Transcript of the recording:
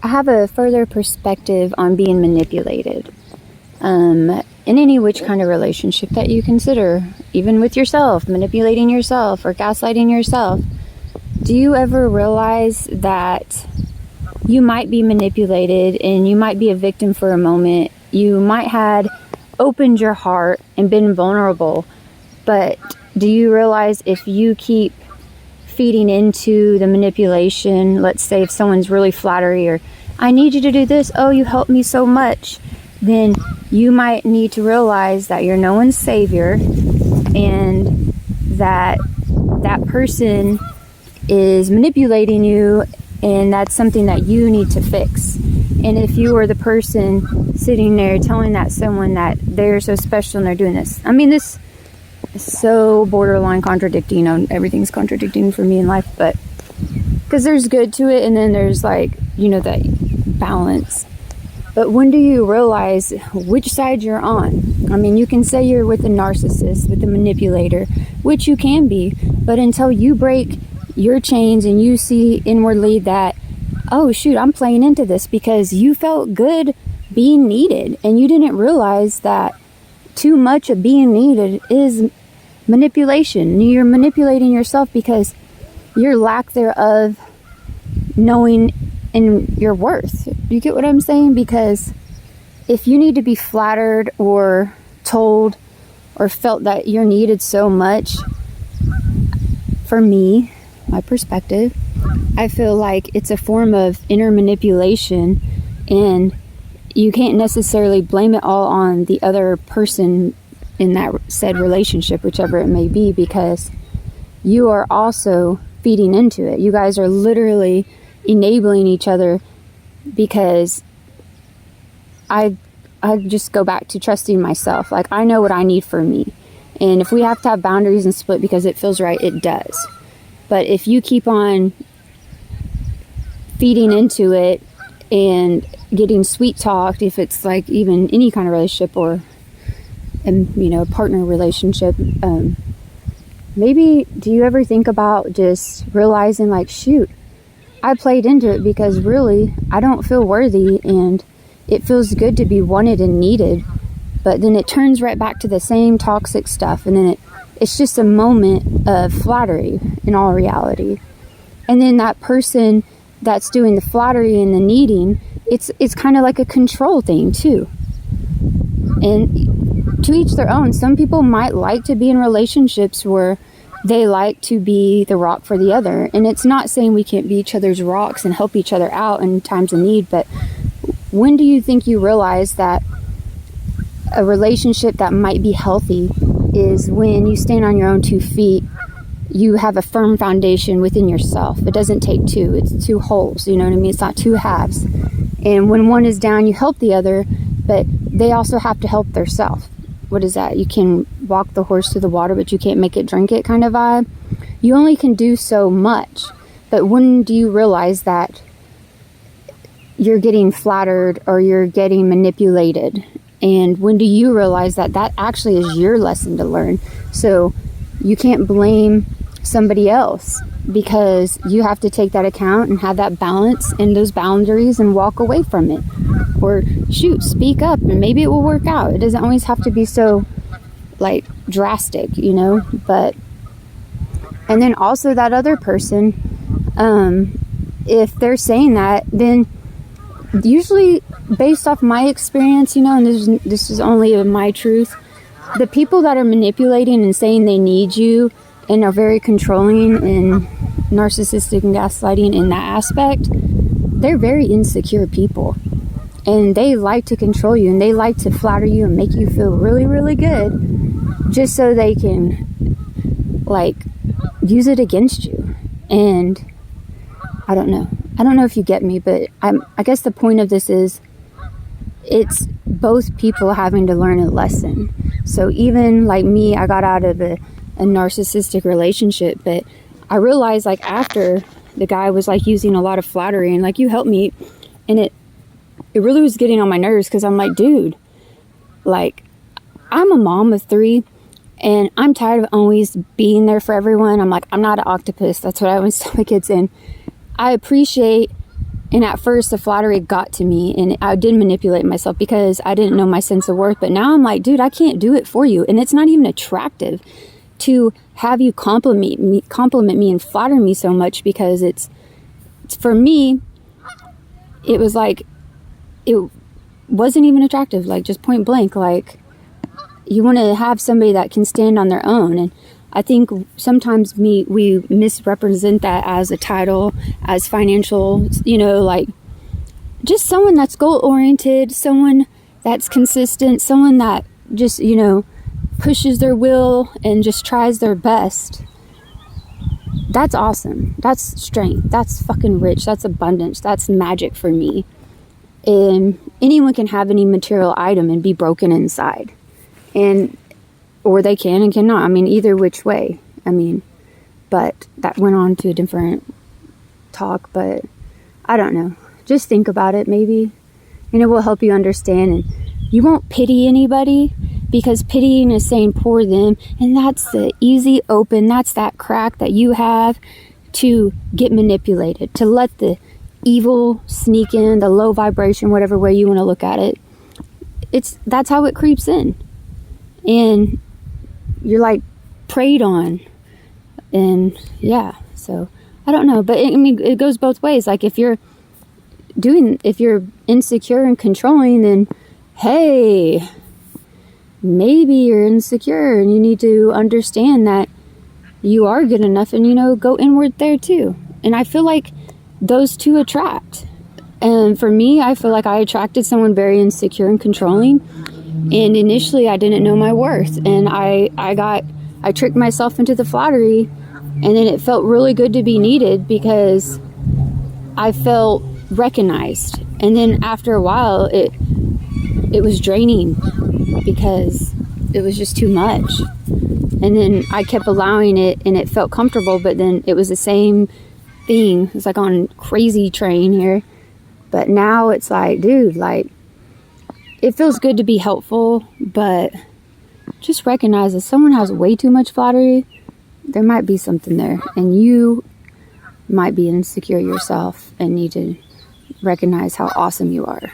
I have a further perspective on being manipulated. In any which kind of relationship that you consider, even with yourself, manipulating yourself or gaslighting yourself. Do you ever realize that you might be manipulated and you might be a victim for a moment? You might have opened your heart and been vulnerable, but do you realize if you keep feeding into the manipulation, let's say if someone's really flattery or I need you to do this, oh, you helped me so much, then you might need to realize that you're no one's savior and that that person is manipulating you, and that's something that you need to fix. And if you are the person sitting there telling that someone that they're so special and they're doing this, I mean, this is so borderline contradicting. You know, everything's contradicting for me in life, but because there's good to it and then there's like, you know, that balance. But when do you realize which side you're on? I mean, you can say you're with the narcissist, with the manipulator, which you can be, but until you break your chains and you see inwardly that, oh shoot, I'm playing into this because you felt good being needed and you didn't realize that too much of being needed is manipulation. You're manipulating yourself because your lack thereof knowing in your worth. You get what I'm saying? Because if you need to be flattered or told or felt that you're needed so much, for me, my perspective, I feel like it's a form of inner manipulation, and you can't necessarily blame it all on the other person in that said relationship, whichever it may be, because you are also feeding into it. You guys are literally enabling each other, because I just go back to trusting myself. Like, I know what I need for me, and if we have to have boundaries and split because it feels right, it does. But if you keep on feeding into it and getting sweet talked, if it's like even any kind of relationship or you know, a partner relationship, maybe do you ever think about just realizing like, shoot, I played into it because really I don't feel worthy and it feels good to be wanted and needed, but then it turns right back to the same toxic stuff, and then it's just a moment of flattery in all reality. And then that person that's doing the flattery and the needing, it's kind of like a control thing too. And to each their own. Some people might like to be in relationships where they like to be the rock for the other. And it's not saying we can't be each other's rocks and help each other out in times of need, but when do you think you realize that a relationship that might be healthy is when you stand on your own 2 feet, you have a firm foundation within yourself. It doesn't take two, it's two wholes, you know what I mean? It's not two halves. And when one is down, you help the other, but they also have to help theirself. What is that? You can walk the horse to the water, but you can't make it drink it kind of vibe. You only can do so much. But when do you realize that you're getting flattered or you're getting manipulated? And when do you realize that that actually is your lesson to learn? So you can't blame somebody else, because you have to take that account and have that balance and those boundaries and walk away from it. Or shoot, speak up and maybe it will work out. It doesn't always have to be so like drastic, you know. But and then also that other person, if they're saying that, then usually based off my experience, you know, and this is only my truth, the people that are manipulating and saying they need you and are very controlling and narcissistic and gaslighting in that aspect, they're very insecure people. And they like to control you, and they like to flatter you and make you feel really, really good just so they can, like, use it against you. And I don't know. I don't know if you get me, but I guess the point of this is it's both people having to learn a lesson. So even like me, I got out of a narcissistic relationship, but I realized like after the guy was like using a lot of flattery and like, you helped me, and it really was getting on my nerves, because I'm like, dude, like, I'm a mom of 3 and I'm tired of always being there for everyone. I'm like, I'm not an octopus. That's what I always tell my kids. And I appreciate And at first the flattery got to me, and I did manipulate myself because I didn't know my sense of worth. But now I'm like, dude, I can't do it for you. And it's not even attractive to have you compliment me and flatter me so much, because it's for me, it was like, it wasn't even attractive, like just point blank. Like, you want to have somebody that can stand on their own. And I think sometimes we misrepresent that as a title, as financial, like just someone that's goal oriented, someone that's consistent, someone that just, pushes their will and just tries their best. That's awesome. That's strength. That's fucking rich. That's abundance. That's magic for me. And anyone can have any material item and be broken inside. Or they can and cannot. I mean, either which way. But that went on to a different talk, but I don't know. Just think about it, maybe. And it will help you understand. And you won't pity anybody, because pitying is saying poor them. And that's the easy open. That's that crack that you have to get manipulated, to let the evil sneak in, the low vibration, whatever way you want to look at it. That's how it creeps in. And you're like preyed on. And yeah, so I don't know, but it goes both ways. Like if you're insecure and controlling, then hey, maybe you're insecure and you need to understand that you are good enough, and go inward there too. And I feel like those two attract. And for me, I feel like I attracted someone very insecure and controlling. And initially I didn't know my worth, and I tricked myself into the flattery, and then it felt really good to be needed because I felt recognized. And then after a while it was draining because it was just too much. And then I kept allowing it, and it felt comfortable, but then it was the same thing. It's like on crazy train here. But now it's like, dude, like, it feels good to be helpful, but just recognize if someone has way too much flattery, there might be something there, and you might be insecure yourself and need to recognize how awesome you are.